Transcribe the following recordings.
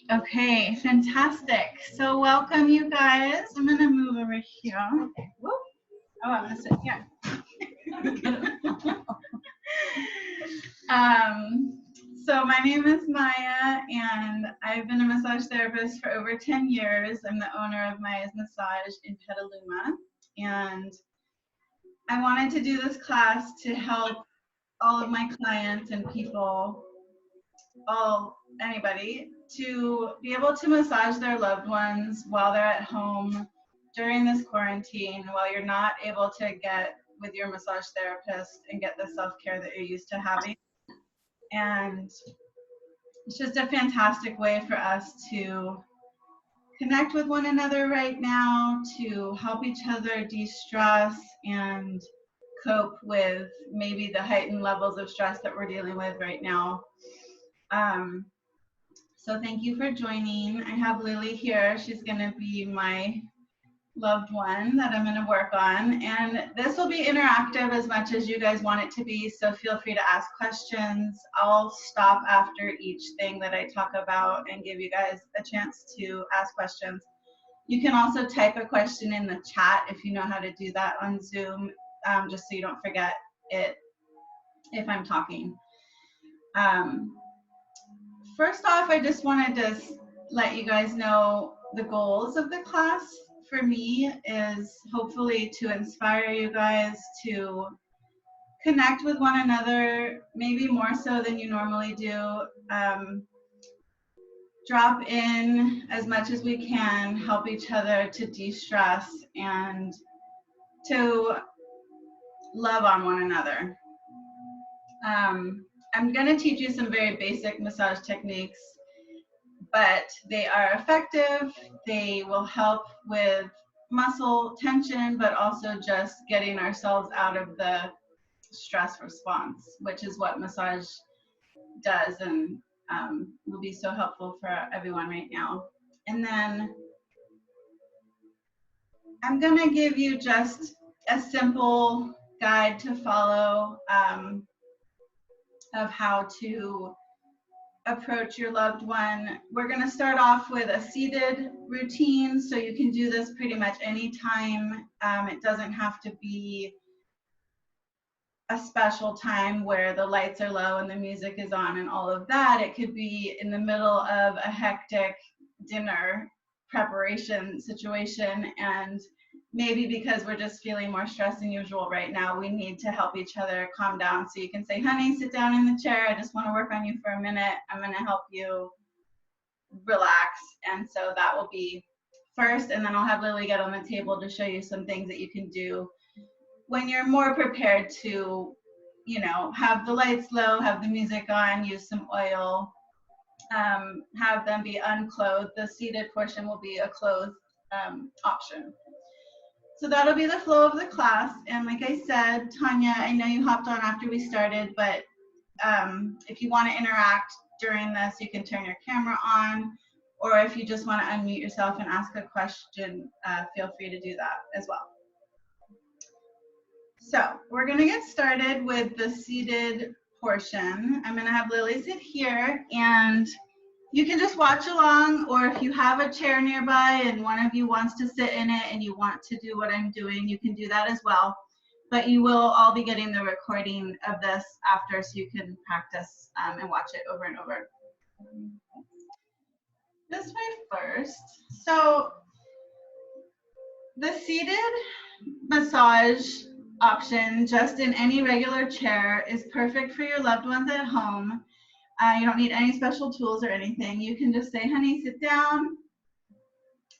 Okay, fantastic. So welcome you guys. I'm gonna move over here. Okay. Whoop. Oh, I'm gonna sit here. So my name is Maya, and I've been a massage therapist for over 10 years. I'm the owner of Maya's Massage in Petaluma, and I wanted to do this class to help all of my clients and people, anybody, to be able to massage their loved ones while they're at home during this quarantine, while you're not able to get with your massage therapist and get the self-care that you're used to having. And it's just a fantastic way for us to connect with one another right now, to help each other de-stress and cope with maybe the heightened levels of stress that we're dealing with right now. So thank you for joining. I have Lily here. She's going to be my loved one that I'm going to work on. And this will be interactive as much as you guys want it to be, so feel free to ask questions. I'll stop after each thing that I talk about and give you guys a chance to ask questions. You can also type a question in the chat if you know how to do that on Zoom, just so you don't forget it if I'm talking. First off, I just wanted to let you guys know the goals of the class for me is hopefully to inspire you guys to connect with one another, maybe more so than you normally do. Drop in as much as we can, help each other to de-stress and to love on one another. I'm going to teach you some very basic massage techniques, but they are effective. They will help with muscle tension, but also just getting ourselves out of the stress response, which is what massage does and will be so helpful for everyone right now. And then I'm going to give you just a simple guide to follow of how to approach your loved one. We're going to start off with a seated routine, so you can do this pretty much anytime. It doesn't have to be a special time where the lights are low and the music is on and all of that. It could be in the middle of a hectic dinner preparation situation, and maybe because we're just feeling more stressed than usual right now, we need to help each other calm down. So you can say, honey, sit down in the chair. I just want to work on you for a minute. I'm going to help you relax. And so that will be first, and then I'll have Lily get on the table to show you some things that you can do when you're more prepared to, you know, have the lights low, have the music on, use some oil, have them be unclothed. The seated portion will be a clothed option. So that'll be the flow of the class. And like I said, Tanya, I know you hopped on after we started, but if you want to interact during this, you can turn your camera on, or if you just want to unmute yourself and ask a question, feel free to do that as well. So we're going to get started with the seated portion. I'm going to have Lily sit here, and you can just watch along, or if you have a chair nearby and one of you wants to sit in it and you want to do what I'm doing, you can do that as well. But you will all be getting the recording of this after, so you can practice and watch it over and over. This way first. So the seated massage option, just in any regular chair, is perfect for your loved ones at home. You don't need any special tools or anything. You can just say, honey, sit down.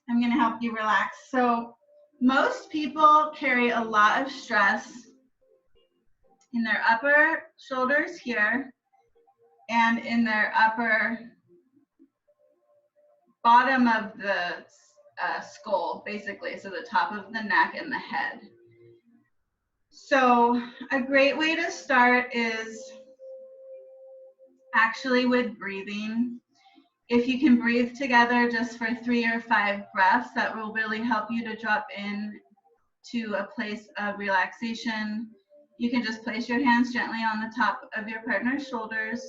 I'm going to help you relax. So most people carry a lot of stress in their upper shoulders here and in their upper bottom of the skull, basically, so the top of the neck and the head. So a great way to start is actually with breathing. If you can breathe together just for 3 or 5 breaths, that will really help you to drop in to a place of relaxation. You can just place your hands gently on the top of your partner's shoulders.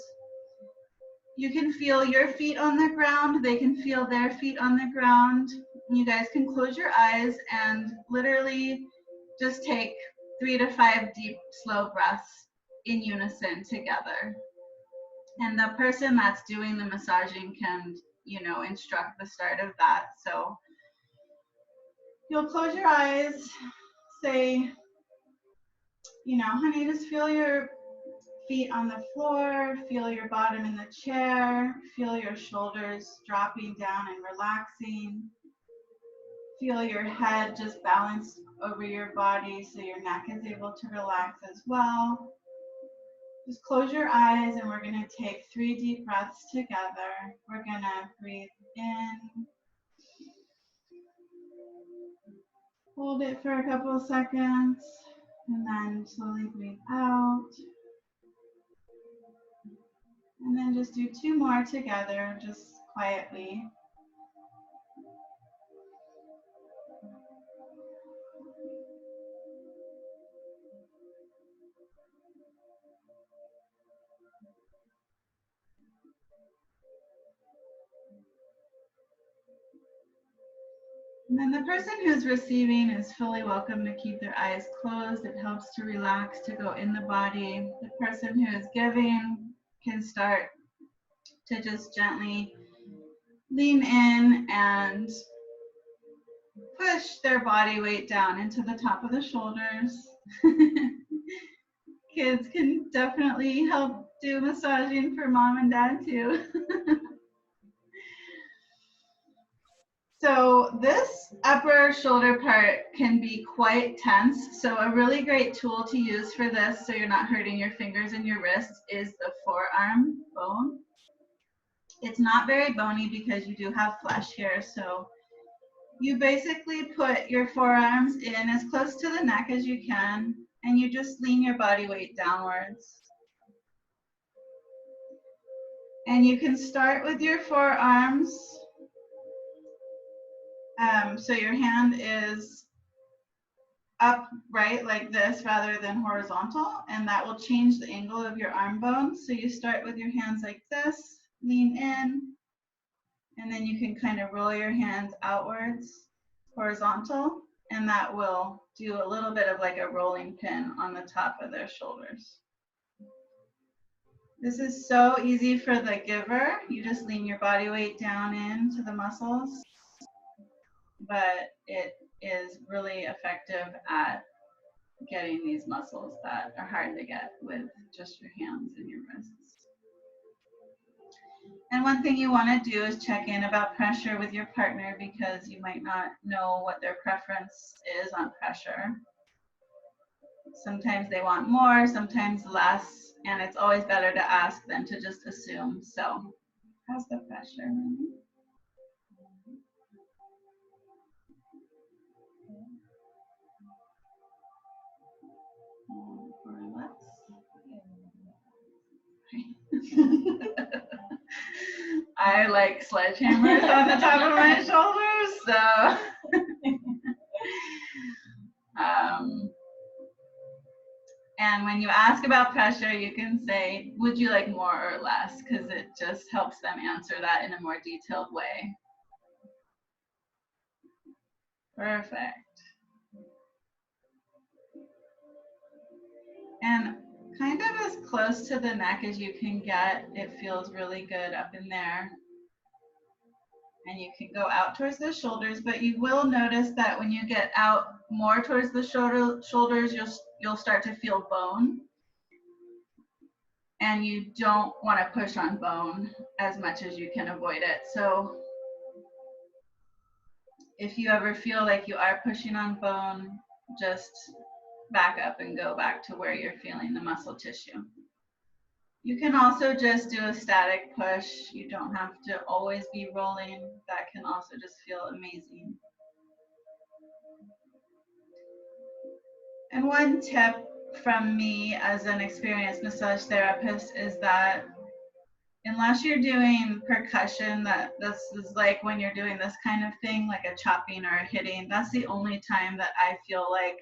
You can feel your feet on the ground. They can feel their feet on the ground. You guys can close your eyes and literally just take 3 to 5 deep, slow breaths in unison together. And the person that's doing the massaging can, you know, instruct the start of that. So you'll close your eyes, say, you know, honey, just feel your feet on the floor, feel your bottom in the chair, feel your shoulders dropping down and relaxing. Feel your head just balanced over your body so your neck is able to relax as well. Just close your eyes and we're going to take 3 deep breaths together. We're going to breathe in, hold it for a couple of seconds, and then slowly breathe out. And then just do 2 more together, just quietly. And then the person who's receiving is fully welcome to keep their eyes closed. It helps to relax, to go in the body. The person who is giving can start to just gently lean in and push their body weight down into the top of the shoulders. Kids can definitely help do massaging for mom and dad too. So this upper shoulder part can be quite tense. So a really great tool to use for this, so you're not hurting your fingers and your wrists, is the forearm bone. It's not very bony because you do have flesh here. So you basically put your forearms in as close to the neck as you can, and you just lean your body weight downwards. And you can start with your forearms. So your hand is upright like this rather than horizontal, and that will change the angle of your arm bones. So you start with your hands like this, lean in, and then you can kind of roll your hands outwards, horizontal, and that will do a little bit of like a rolling pin on the top of their shoulders. This is so easy for the giver. You just lean your body weight down into the muscles, but it is really effective at getting these muscles that are hard to get with just your hands and your wrists. And one thing you want to do is check in about pressure with your partner, because you might not know what their preference is on pressure. Sometimes they want more, sometimes less, and it's always better to ask than to just assume. So, how's the pressure? Or less? I like sledgehammers on the top of my shoulders, so. And when you ask about pressure, you can say, would you like more or less? Because it just helps them answer that in a more detailed way. Perfect. And kind of as close to the neck as you can get. It feels really good up in there. And you can go out towards the shoulders, but you will notice that when you get out more towards the shoulders, you'll start to feel bone. And you don't want to push on bone as much as you can avoid it. So if you ever feel like you are pushing on bone, just back up and go back to where you're feeling the muscle tissue. You can also just do a static push. You don't have to always be rolling. That can also just feel amazing. And one tip from me as an experienced massage therapist is that unless you're doing percussion, this is like when you're doing this kind of thing, like a chopping or a hitting, that's the only time that I feel like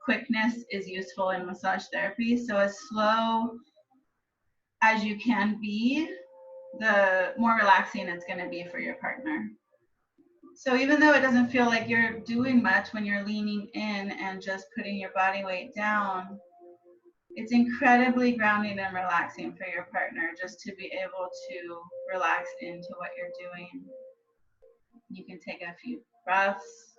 quickness is useful in massage therapy. So as slow as you can be, the more relaxing it's going to be for your partner. So even though it doesn't feel like you're doing much when you're leaning in and just putting your body weight down, it's incredibly grounding and relaxing for your partner just to be able to relax into what you're doing. You can take a few breaths.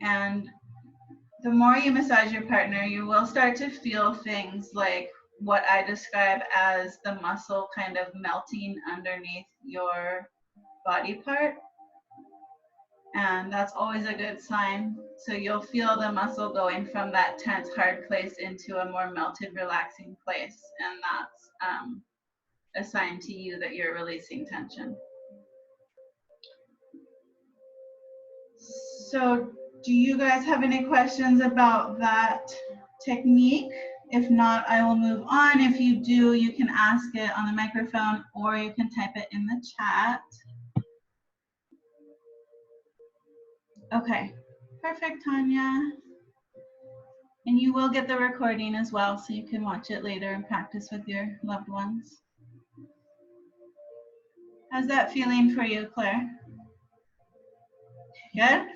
And the more you massage your partner, you will start to feel things like what I describe as the muscle kind of melting underneath your body part. And that's always a good sign. So you'll feel the muscle going from that tense, hard place into a more melted, relaxing place. And that's a sign to you that you're releasing tension. So do you guys have any questions about that technique? If not, I will move on. If you do, you can ask it on the microphone or you can type it in the chat. Okay, perfect, Tanya. And you will get the recording as well, so you can watch it later and practice with your loved ones. How's that feeling for you, Claire? Good?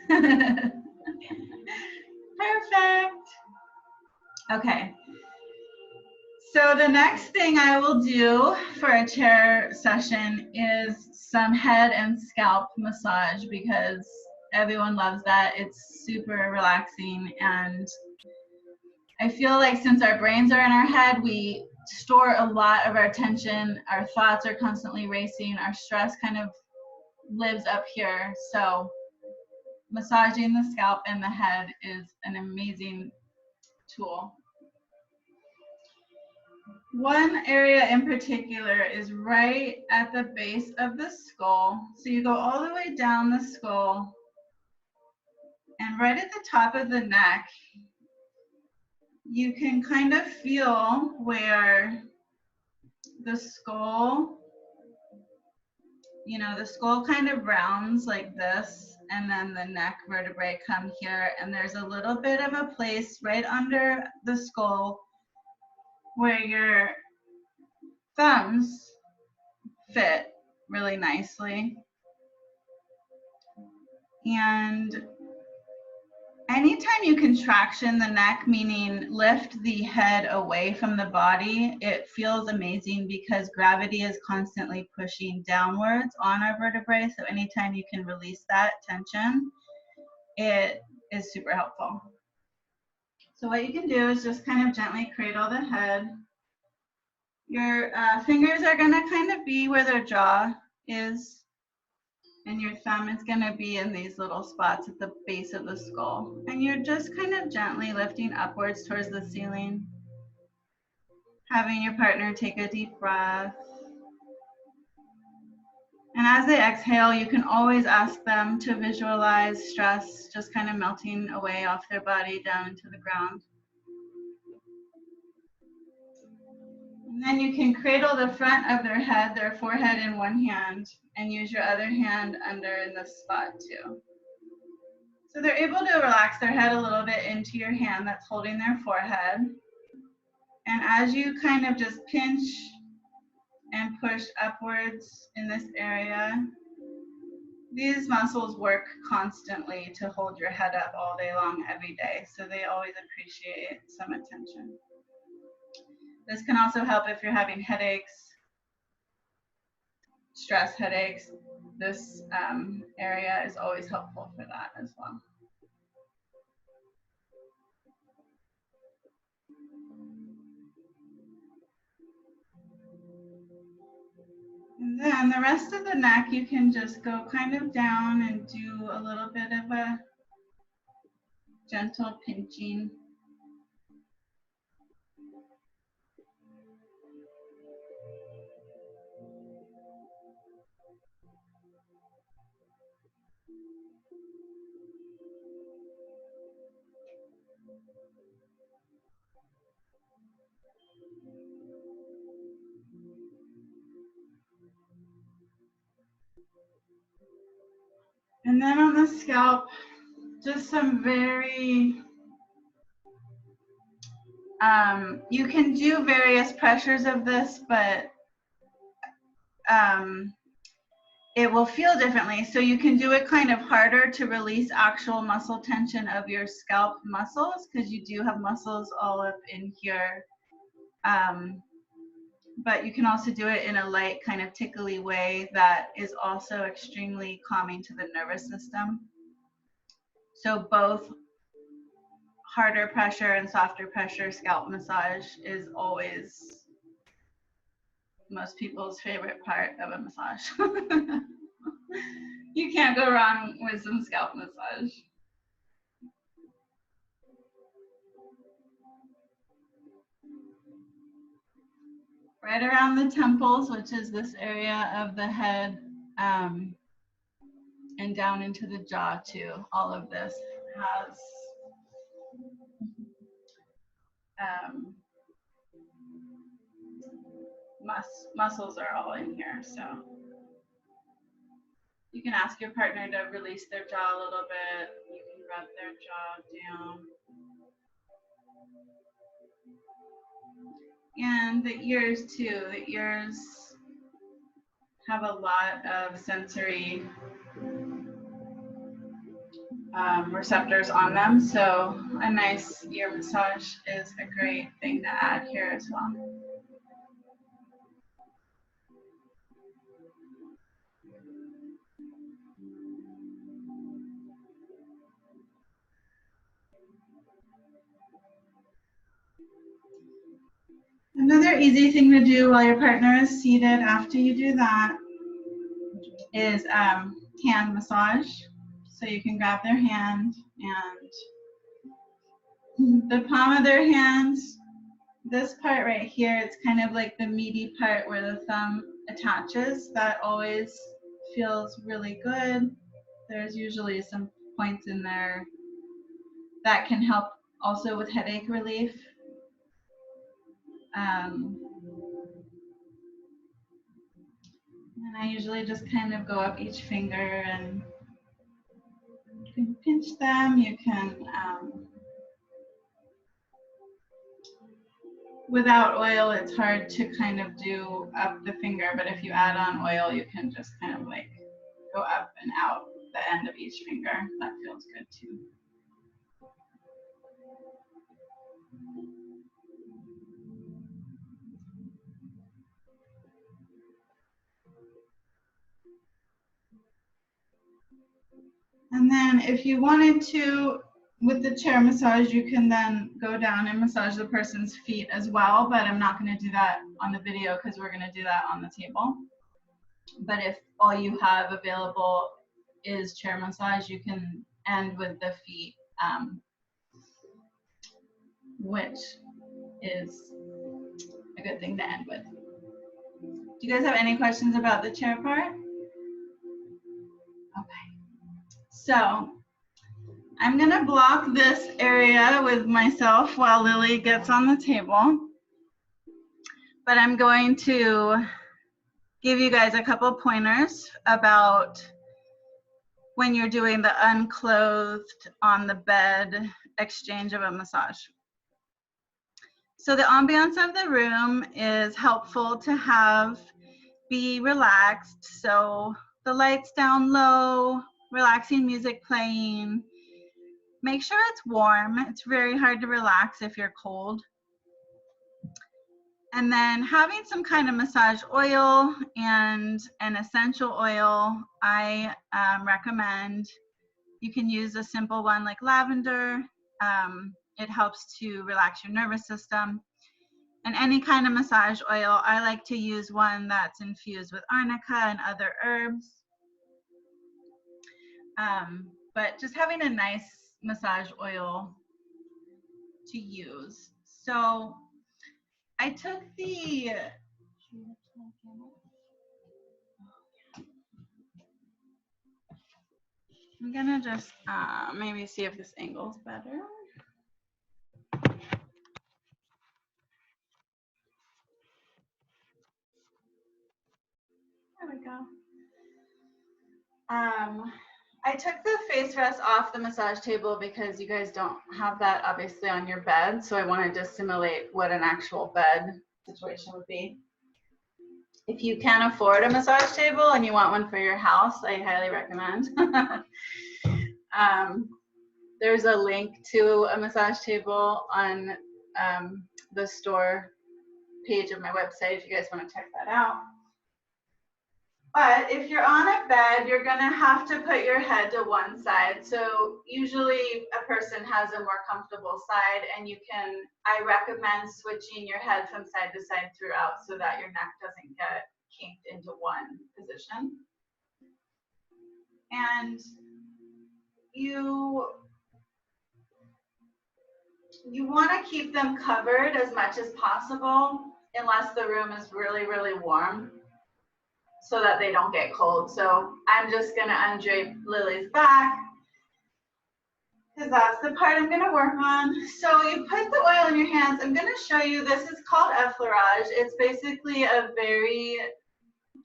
Perfect. Okay. So the next thing I will do for a chair session is some head and scalp massage because everyone loves that. It's super relaxing, and I feel like since our brains are in our head, we store a lot of our tension. Our thoughts are constantly racing. Our stress kind of lives up here. So massaging the scalp and the head is an amazing tool. One area in particular is right at the base of the skull. So you go all the way down the skull, and right at the top of the neck, you can kind of feel where the skull, the skull kind of rounds like this, and then the neck vertebrae come here, and there's a little bit of a place right under the skull where your thumbs fit really nicely. And anytime you contraction the neck, meaning lift the head away from the body, it feels amazing because gravity is constantly pushing downwards on our vertebrae. So anytime you can release that tension, it is super helpful. So what you can do is just kind of gently cradle the head. Your fingers are going to kind of be where their jaw is, and your thumb is going to be in these little spots at the base of the skull. And you're just kind of gently lifting upwards towards the ceiling, having your partner take a deep breath. And as they exhale, you can always ask them to visualize stress just kind of melting away off their body down into the ground. And then you can cradle the front of their head, their forehead, in one hand, and use your other hand under in this spot too. So they're able to relax their head a little bit into your hand that's holding their forehead. And as you kind of just pinch and push upwards in this area, these muscles work constantly to hold your head up all day long, every day. So they always appreciate some attention. This can also help if you're having headaches, stress headaches. This area is always helpful for that as well. And then the rest of the neck, you can just go kind of down and do a little bit of a gentle pinching. And then on the scalp, just some very You can do various pressures of this, but it will feel differently. So you can do it kind of harder to release actual muscle tension of your scalp muscles, because you do have muscles all up in here. But you can also do it in a light kind of tickly way that is also extremely calming to the nervous system. So both harder pressure and softer pressure scalp massage is always most people's favorite part of a massage. You can't go wrong with some scalp massage. Right around the temples, which is this area of the head, and down into the jaw too. All of this has muscles are all in here. So you can ask your partner to release their jaw a little bit. You can rub their jaw down. And the ears too. The ears have a lot of sensory receptors on them. So a nice ear massage is a great thing to add here as well. Another easy thing to do while your partner is seated after you do that is hand massage. So you can grab their hand and the palm of their hands, this part right here, it's kind of like the meaty part where the thumb attaches. That always feels really good. There's usually some points in there that can help also with headache relief. And I usually just kind of go up each finger and you can pinch them. You can, without oil, it's hard to kind of do up the finger, but if you add on oil, you can just kind of like go up and out the end of each finger. That feels good too. And then if you wanted to, with the chair massage, you can then go down and massage the person's feet as well, but I'm not going to do that on the video because we're going to do that on the table. But if all you have available is chair massage, you can end with the feet, which is a good thing to end with. Do you guys have any questions about the chair part? Okay. So I'm going to block this area with myself while Lily gets on the table. But I'm going to give you guys a couple pointers about when you're doing the unclothed on the bed exchange of a massage. So the ambiance of the room is helpful to have be relaxed. So the lights down low, relaxing music playing. Make sure it's warm. It's very hard to relax if you're cold. And then having some kind of massage oil and an essential oil, I recommend. You can use a simple one like lavender. It helps to relax your nervous system. And any kind of massage oil, I like to use one that's infused with arnica and other herbs. But just having a nice massage oil to use. So I took the, I'm gonna just maybe see if this angle's better. There we go. I took the face rest off the massage table because you guys don't have that obviously on your bed. So I wanted to simulate what an actual bed situation would be. If you can afford a massage table and you want one for your house, I highly recommend. There's a link to a massage table on the store page of my website if you guys want to check that out. But if you're on a bed, you're gonna have to put your head to one side. So usually a person has a more comfortable side, and I recommend switching your head from side to side throughout so that your neck doesn't get kinked into one position. And you wanna keep them covered as much as possible unless the room is really, really warm, so that they don't get cold. So I'm just gonna undrape Lily's back because that's the part I'm gonna work on. So you put the oil in your hands. I'm gonna show you, this is called effleurage. It's basically a very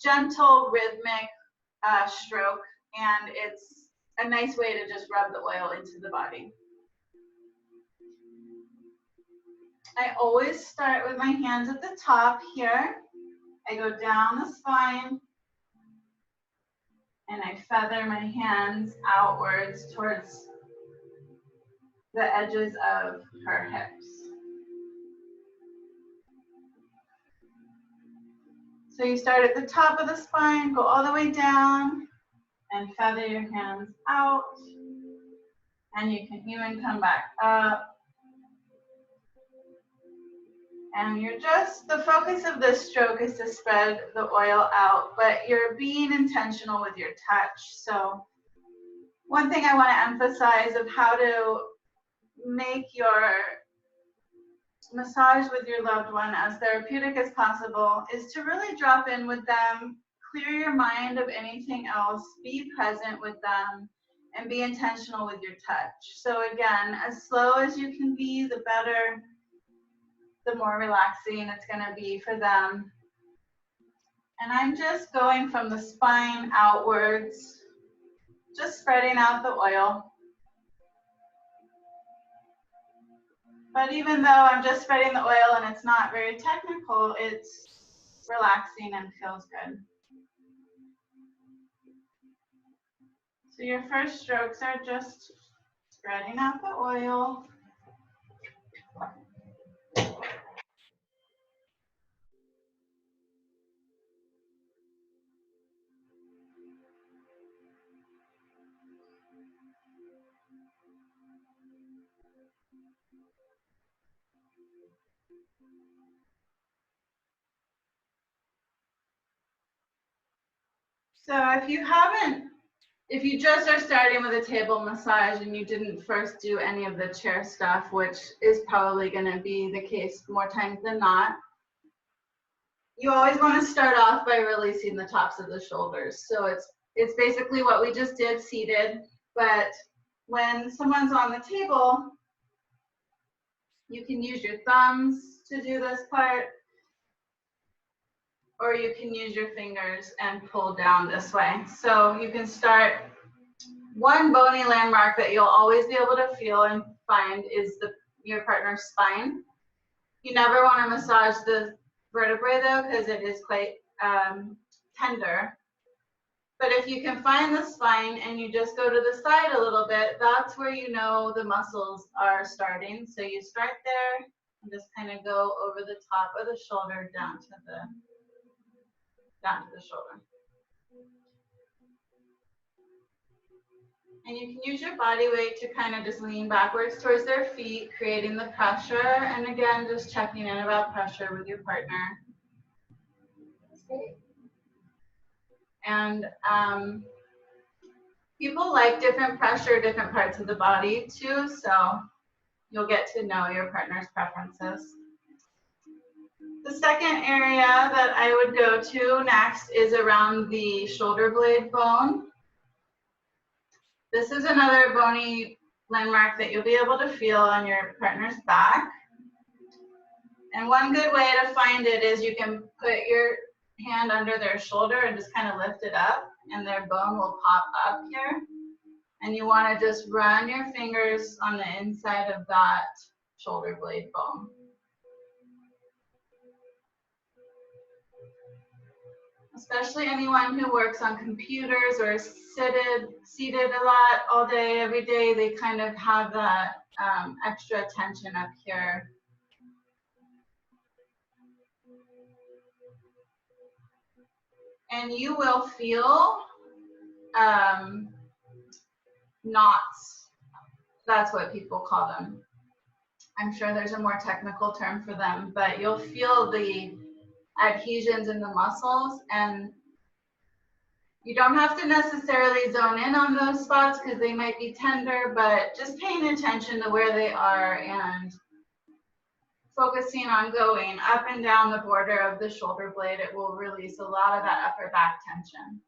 gentle rhythmic stroke, and it's a nice way to just rub the oil into the body. I always start with my hands at the top here. I go down the spine, and I feather my hands outwards towards the edges of her hips. So you start at the top of the spine, go all the way down, and feather your hands out. And you can even come back up. And the focus of this stroke is to spread the oil out, but you're being intentional with your touch. So one thing I want to emphasize of how to make your massage with your loved one as therapeutic as possible is to really drop in with them, clear your mind of anything else, be present with them, and be intentional with your touch. So again, as slow as you can be, the better, the more relaxing it's going to be for them. And I'm just going from the spine outwards, just spreading out the oil. But even though I'm just spreading the oil and it's not very technical, it's relaxing and feels good. So your first strokes are just spreading out the oil. So if you just are starting with a table massage and you didn't first do any of the chair stuff, which is probably going to be the case more times than not, you always want to start off by releasing the tops of the shoulders. So it's basically what we just did seated, but when someone's on the table, you can use your thumbs to do this part, or you can use your fingers and pull down this way. So you can start, one bony landmark that you'll always be able to feel and find is your partner's spine. You never want to massage the vertebrae though, because it is quite tender. But if you can find the spine and you just go to the side a little bit, that's where you know the muscles are starting. So you start there and just kind of go over the top of the shoulder down to the shoulder. And you can use your body weight to kind of just lean backwards towards their feet, creating the pressure. And again, just checking in about pressure with your partner. And people like different pressure, different parts of the body too. So you'll get to know your partner's preferences. The second area that I would go to next is around the shoulder blade bone. This is another bony landmark that you'll be able to feel on your partner's back. And one good way to find it is you can put your hand under their shoulder and just kind of lift it up, and their bone will pop up here. And you want to just run your fingers on the inside of that shoulder blade bone. Especially anyone who works on computers or is seated a lot all day, every day, they kind of have that extra tension up here. And you will feel knots. That's what people call them. I'm sure there's a more technical term for them, but you'll feel the adhesions in the muscles, and you don't have to necessarily zone in on those spots because they might be tender, but just paying attention to where they are and focusing on going up and down the border of the shoulder blade, it will release a lot of that upper back tension.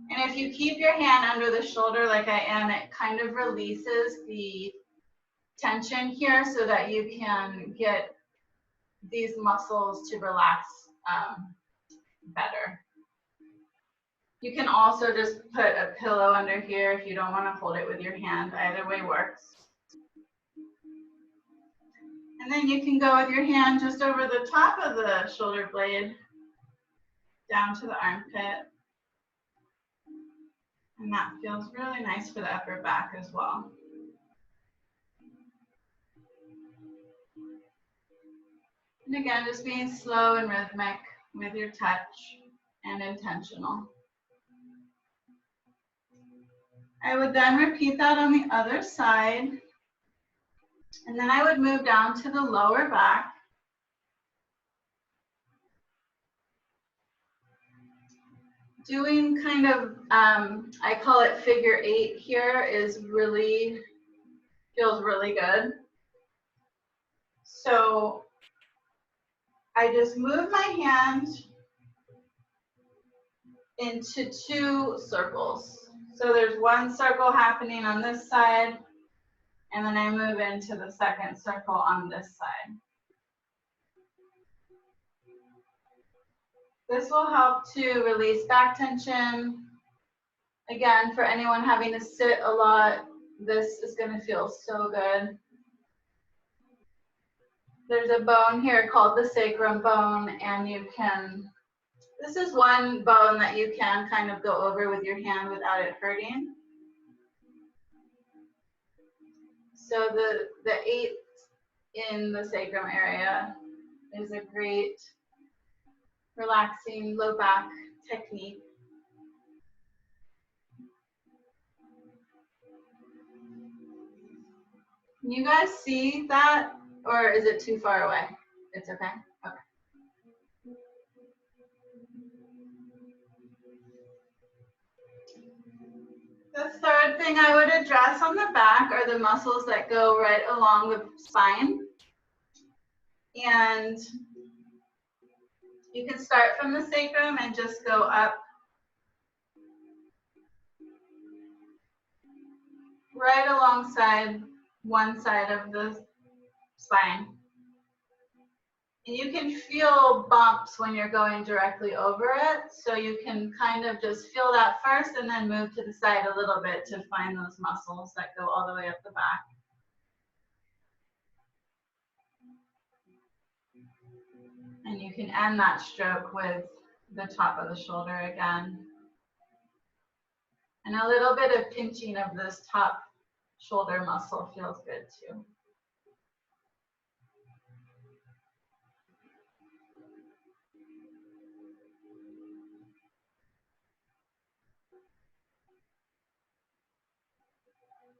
And if you keep your hand under the shoulder like I am, it kind of releases the tension here so that you can get these muscles to relax better. You can also just put a pillow under here if you don't want to hold it with your hand. Either way works. And then you can go with your hand just over the top of the shoulder blade down to the armpit. And that feels really nice for the upper back as well. And again, just being slow and rhythmic with your touch and intentional. I would then repeat that on the other side. And then I would move down to the lower back. Doing kind of, I call it figure 8 here, is really, feels really good. So I just move my hand into 2 circles. So there's one circle happening on this side, and then I move into the second circle on this side. This will help to release back tension. Again, for anyone having to sit a lot, this is going to feel so good. There's a bone here called the sacrum bone, and you can, this is one bone that you can kind of go over with your hand without it hurting. So the 8th in the sacrum area is a great relaxing low back technique. Can you guys see that, or is it too far away? It's okay? Okay. The third thing I would address on the back are the muscles that go right along the spine. And you can start from the sacrum and just go up right alongside one side of the spine. And you can feel bumps when you're going directly over it, so you can kind of just feel that first and then move to the side a little bit to find those muscles that go all the way up the back. And you can end that stroke with the top of the shoulder again. And a little bit of pinching of this top shoulder muscle feels good too.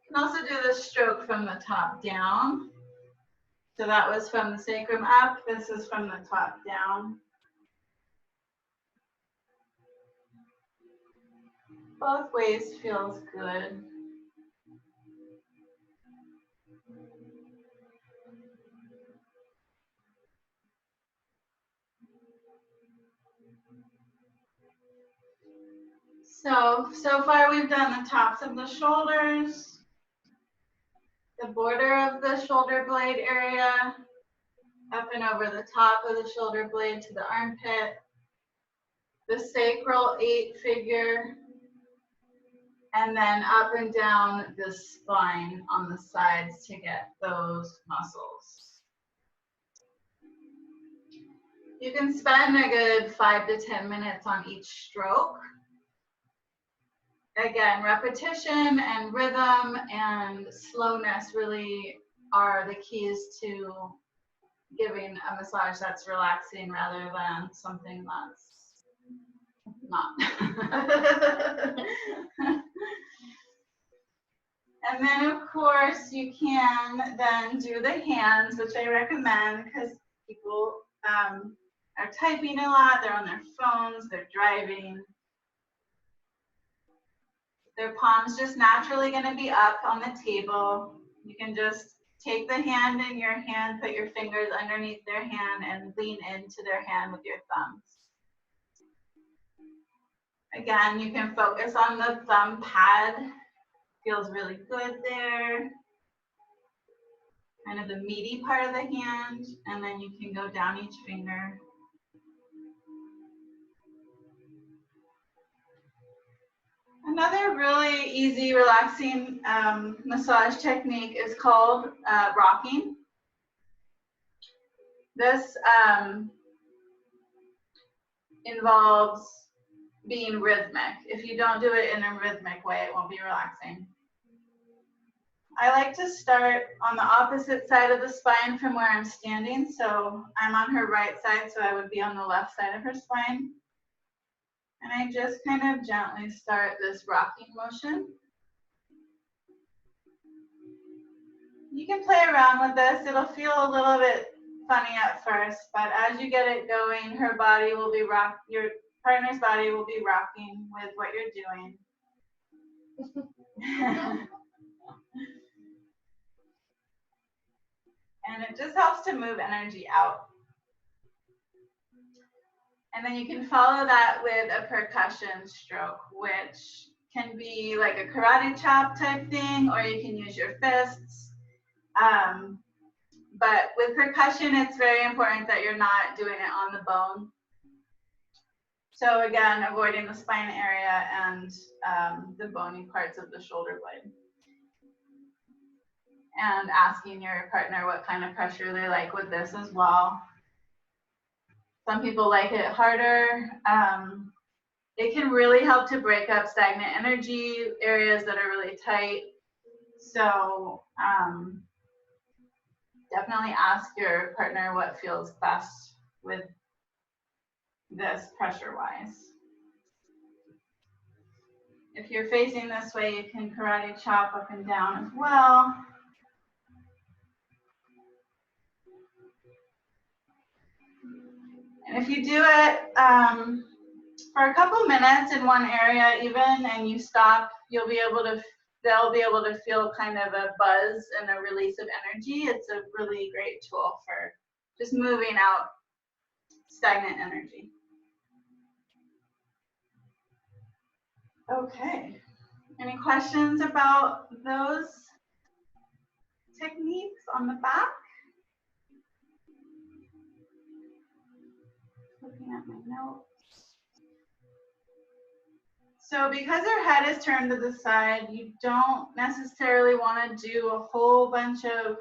You can also do this stroke from the top down. So that was from the sacrum up, this is from the top down. Both ways feels good. So far we've done the tops of the shoulders, the border of the shoulder blade area, up and over the top of the shoulder blade to the armpit, the sacral 8 figure, And then up and down the spine on the sides to get those muscles. You can spend a good 5 to 10 minutes on each stroke. Again, repetition and rhythm and slowness really are the keys to giving a massage that's relaxing rather than something that's not. And then of course you can then do the hands, which I recommend because people are typing a lot, they're on their phones, they're driving. Their palms just naturally going to be up on the table. You can just take the hand in your hand, put your fingers underneath their hand and lean into their hand with your thumbs. Again, you can focus on the thumb pad. Feels really good there. Kind of the meaty part of the hand, and then you can go down each finger. Another really easy, relaxing massage technique is called rocking. This involves being rhythmic. If you don't do it in a rhythmic way, it won't be relaxing. I like to start on the opposite side of the spine from where I'm standing. So I'm on her right side, so I would be on the left side of her spine. And I just kind of gently start this rocking motion. You can play around with this. It'll feel a little bit funny at first, but as you get it going, her body will be your partner's body will be rocking with what you're doing. And it just helps to move energy out. And then you can follow that with a percussion stroke, which can be like a karate chop type thing, or you can use your fists. But with percussion, it's very important that you're not doing it on the bone. So again, avoiding the spine area and the bony parts of the shoulder blade. And asking your partner what kind of pressure they like with this as well. Some people like it harder. It can really help to break up stagnant energy, areas that are really tight. So definitely ask your partner what feels best with this pressure-wise. If you're facing this way, you can karate chop up and down as well. And if you do it for a couple minutes in one area even, and you stop, they'll be able to feel kind of a buzz and a release of energy. It's a really great tool for just moving out stagnant energy. Okay, any questions about those techniques on the back? Looking at my notes. So because her head is turned to the side, you don't necessarily want to do a whole bunch of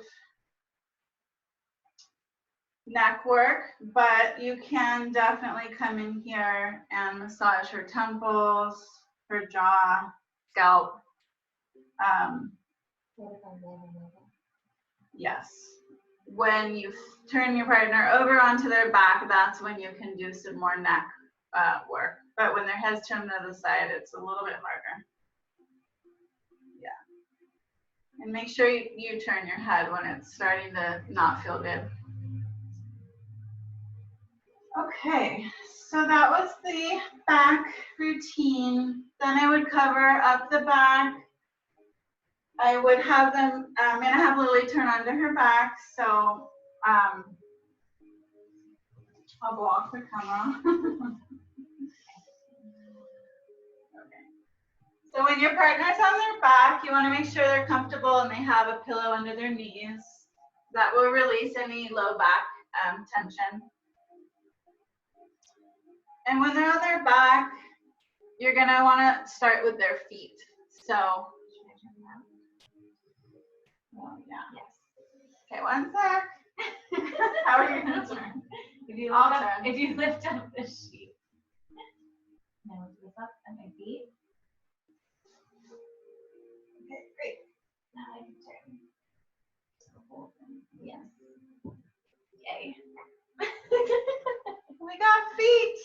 neck work, but you can definitely come in here and massage her temples, her jaw, scalp. Yes. When you turn your partner over onto their back, that's when you can do some more neck work. But when their head's turned to the side, it's a little bit harder. Yeah. And make sure you turn your head when it's starting to not feel good. Okay, so that was the back routine. Then I would cover up the back. I would have them, I'm gonna have Lily turn onto her back, so I'll block the camera. Okay. So when your partner's on their back, you wanna make sure they're comfortable and they have a pillow under their knees. That will release any low back tension. And when they're on their back, you're gonna wanna start with their feet. So, well, yeah. Yes. Okay, one sec. How are you gonna turn? If you I'll lift up, turn. if you lift up the sheet. Now lift this up at my feet. Okay, great. Now I can turn. Yes. Yay. We got feet.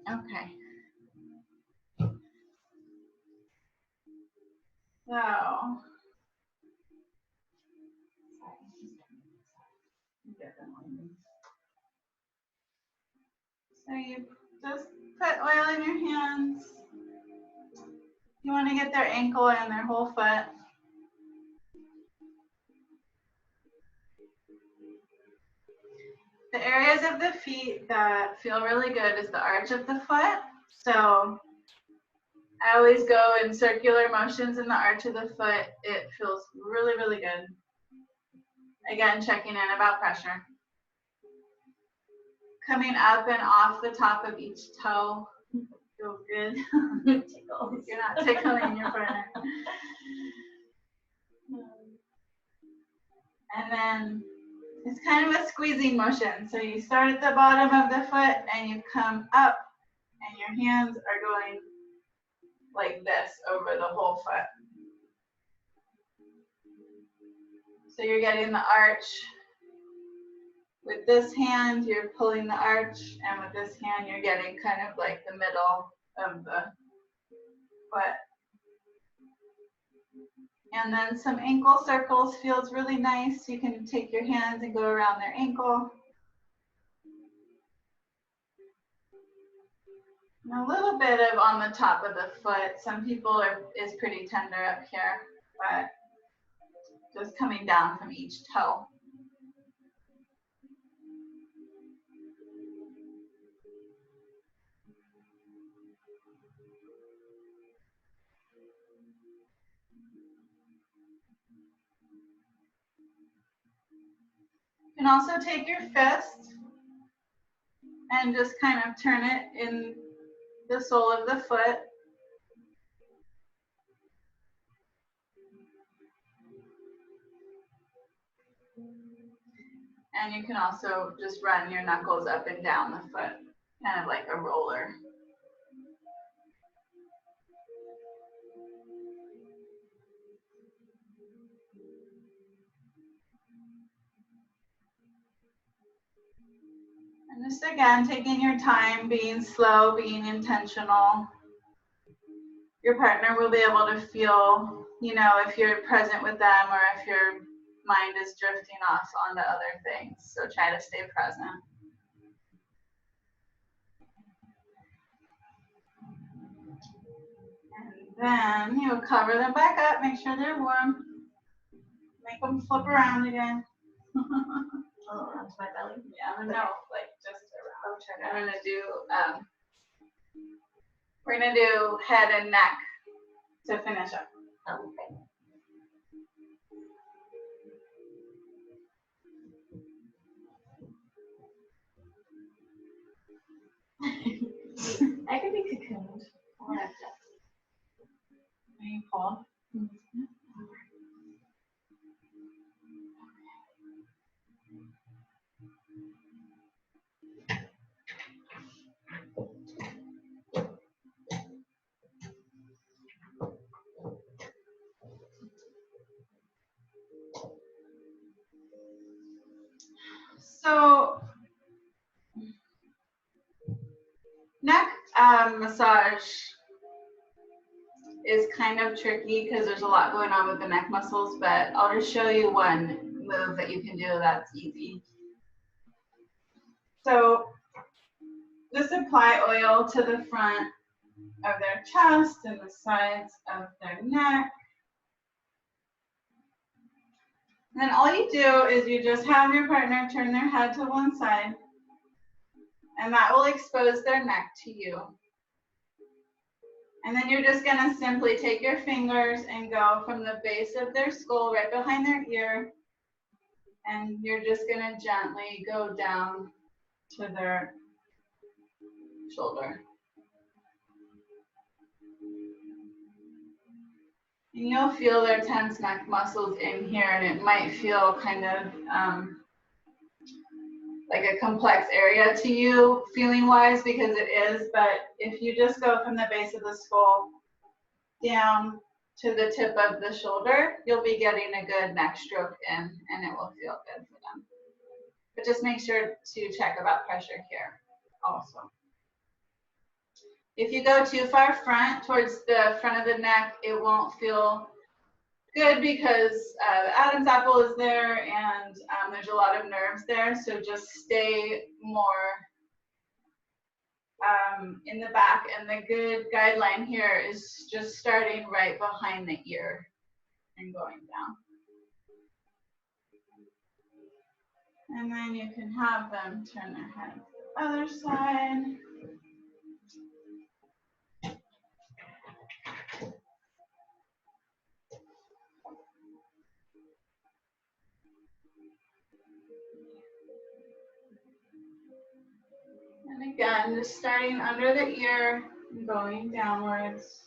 Okay. So, you just put oil in your hands. You want to get their ankle and their whole foot. The areas of the feet that feel really good is the arch of the foot. So I always go in circular motions in the arch of the foot. It feels really, really good. Again, checking in about pressure. Coming up and off the top of each toe feels good. Tickles. You're not tickling your partner. And then it's kind of a squeezing motion. So you start at the bottom of the foot and you come up and your hands are going like this over the whole foot. So you're getting the arch. With this hand, you're pulling the arch, and with this hand, you're getting kind of like the middle of the foot. And then some ankle circles feels really nice. You can take your hands and go around their ankle. And a little bit of on the top of the foot. Some people is pretty tender up here, but just coming down from each toe. You can also take your fist and just kind of turn it in the sole of the foot. And you can also just run your knuckles up and down the foot, kind of like a roller. And just again, taking your time, being slow, being intentional. Your partner will be able to feel, if you're present with them or if your mind is drifting off onto other things. So try to stay present. And then you'll cover them back up, make sure they're warm. Make them flip around again. Oh, onto my belly? Yeah, no, like just around. We're gonna do head and neck to finish up. Oh, okay. I could be cocooned. I'll have to. Can you pull? So neck massage is kind of tricky because there's a lot going on with the neck muscles, but I'll just show you one move that you can do that's easy. So just apply oil to the front of their chest and the sides of their neck. And then all you do is you just have your partner turn their head to one side, and that will expose their neck to you. And then you're just gonna simply take your fingers and go from the base of their skull right behind their ear, and you're just gonna gently go down to their shoulder. And you'll feel their tense neck muscles in here, and it might feel kind of like a complex area to you feeling wise, because it is, but if you just go from the base of the skull down to the tip of the shoulder, you'll be getting a good neck stroke in, and it will feel good for them. But just make sure to check about pressure here also. If you go too far front towards the front of the neck, it won't feel good because the Adam's apple is there, and there's a lot of nerves there. So just stay more in the back. And the good guideline here is just starting right behind the ear and going down. And then you can have them turn their head to the other side. And again, just starting under the ear and going downwards.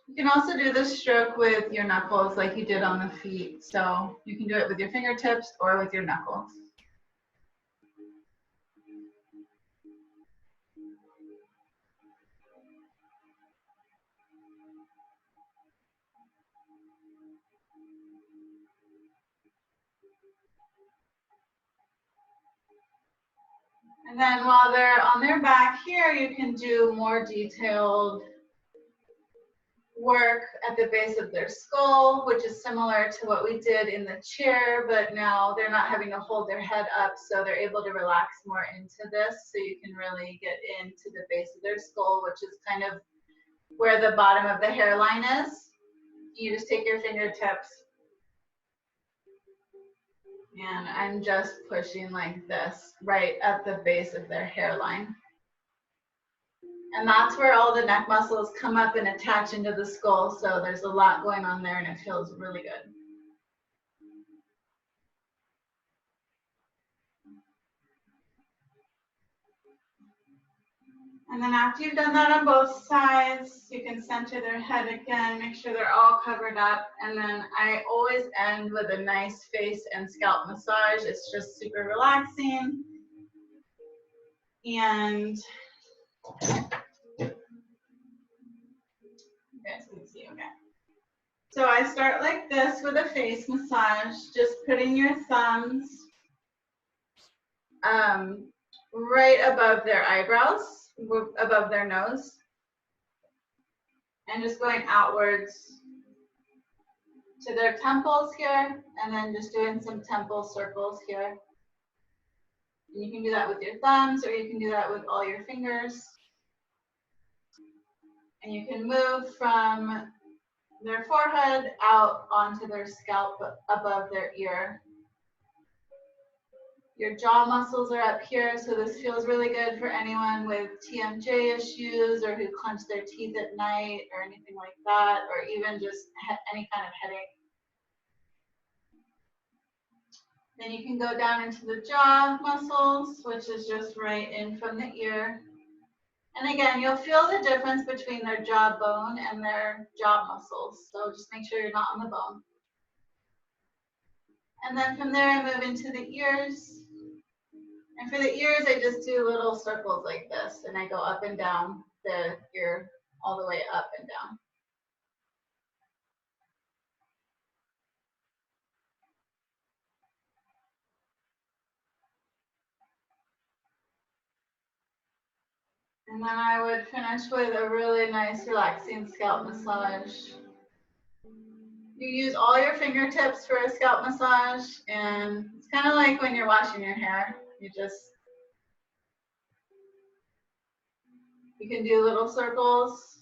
You can also do this stroke with your knuckles like you did on the feet. So you can do it with your fingertips or with your knuckles. And then while they're on their back here, you can do more detailed work at the base of their skull, which is similar to what we did in the chair, but now they're not having to hold their head up, so they're able to relax more into this. So you can really get into the base of their skull, which is kind of where the bottom of the hairline is. You just take your fingertips, and I'm just pushing like this right at the base of their hairline. And that's where all the neck muscles come up and attach into the skull. So there's a lot going on there, and it feels really good. And then after you've done that on both sides, you can center their head again, make sure they're all covered up. And then I always end with a nice face and scalp massage. It's just super relaxing. And you guys can see, okay. So I start like this with a face massage, just putting your thumbs right above their eyebrows, above their nose, and just going outwards to their temples here, and then just doing some temple circles here. And you can do that with your thumbs, or you can do that with all your fingers. And you can move from their forehead out onto their scalp above their ear. Your jaw muscles are up here, so this feels really good for anyone with TMJ issues or who clench their teeth at night or anything like that, or even just any kind of headache. Then you can go down into the jaw muscles, which is just right in from the ear. And again, you'll feel the difference between their jawbone and their jaw muscles, so just make sure you're not on the bone. And then from there, I move into the ears. And for the ears, I just do little circles like this, and I go up and down the ear, all the way up and down. And then I would finish with a really nice relaxing scalp massage. You use all your fingertips for a scalp massage, and it's kind of like when you're washing your hair. You can do little circles.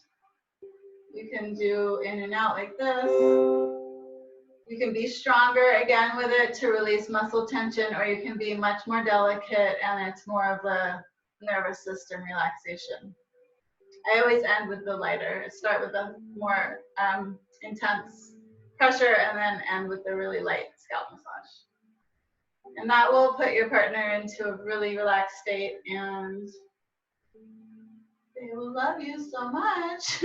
You can do in and out like this. You can be stronger again with it to release muscle tension, or you can be much more delicate and it's more of a nervous system relaxation. I always end with the lighter. Start with the more intense pressure and then end with the really light scalp massage. And that will put your partner into a really relaxed state, and They will love you so much.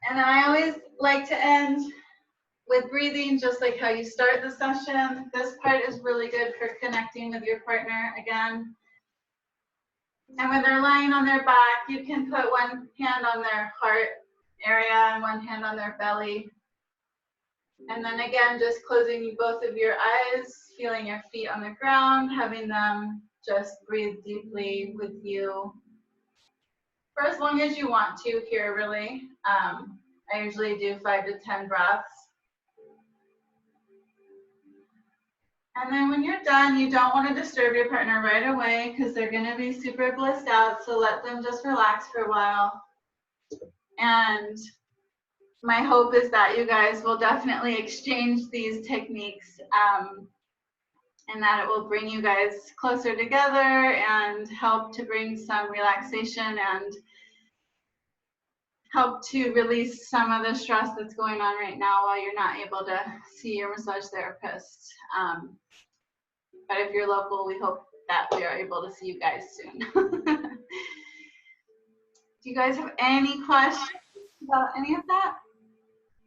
And I always like to end with breathing, just like how you start the session. This part is really good for connecting with your partner again. And when they're lying on their back, you can put one hand on their heart area and one hand on their belly. And then again, just closing both of your eyes, feeling your feet on the ground, having them just breathe deeply with you for as long as you want to here, really. I usually do 5 to 10 breaths. And then when you're done, you don't want to disturb your partner right away because they're going to be super blissed out. So let them just relax for a while. And my hope is that you guys will definitely exchange these techniques and that it will bring you guys closer together and help to bring some relaxation and help to release some of the stress that's going on right now while you're not able to see your massage therapist. But if you're local, we hope that we are able to see you guys soon. Do you guys have any questions about any of that?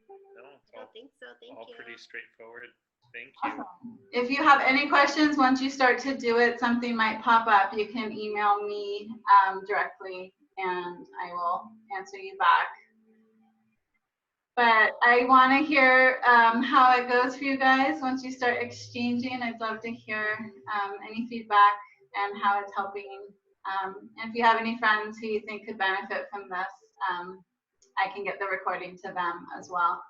No, I don't think so. Thank all you. pretty straightforward. Thank you. Awesome. If you have any questions, once you start to do it, something might pop up. You can email me directly and I will answer you back. But I want to hear how it goes for you guys once you start exchanging. I'd love to hear any feedback and how it's helping. And if you have any friends who you think could benefit from this, I can get the recording to them as well.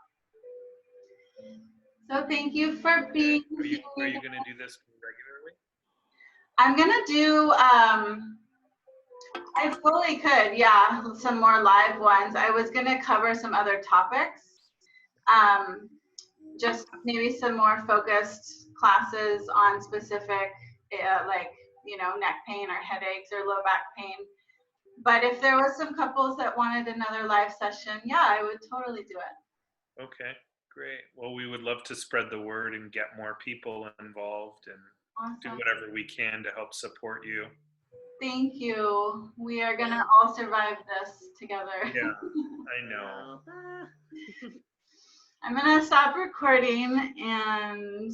So thank you for being here. Are you going to do this regularly? I'm going to do, I fully could, yeah, some more live ones. I was going to cover some other topics. Just maybe some more focused classes on specific, like, you know, neck pain or headaches or low back pain. But if there was some couples that wanted another live session, yeah, I would totally do it. Okay, great. Well, we would love to spread the word and get more people involved and do Awesome. whatever we can to help support you. Thank you. We are going to all survive this together. Yeah, I know. I'm going to stop recording and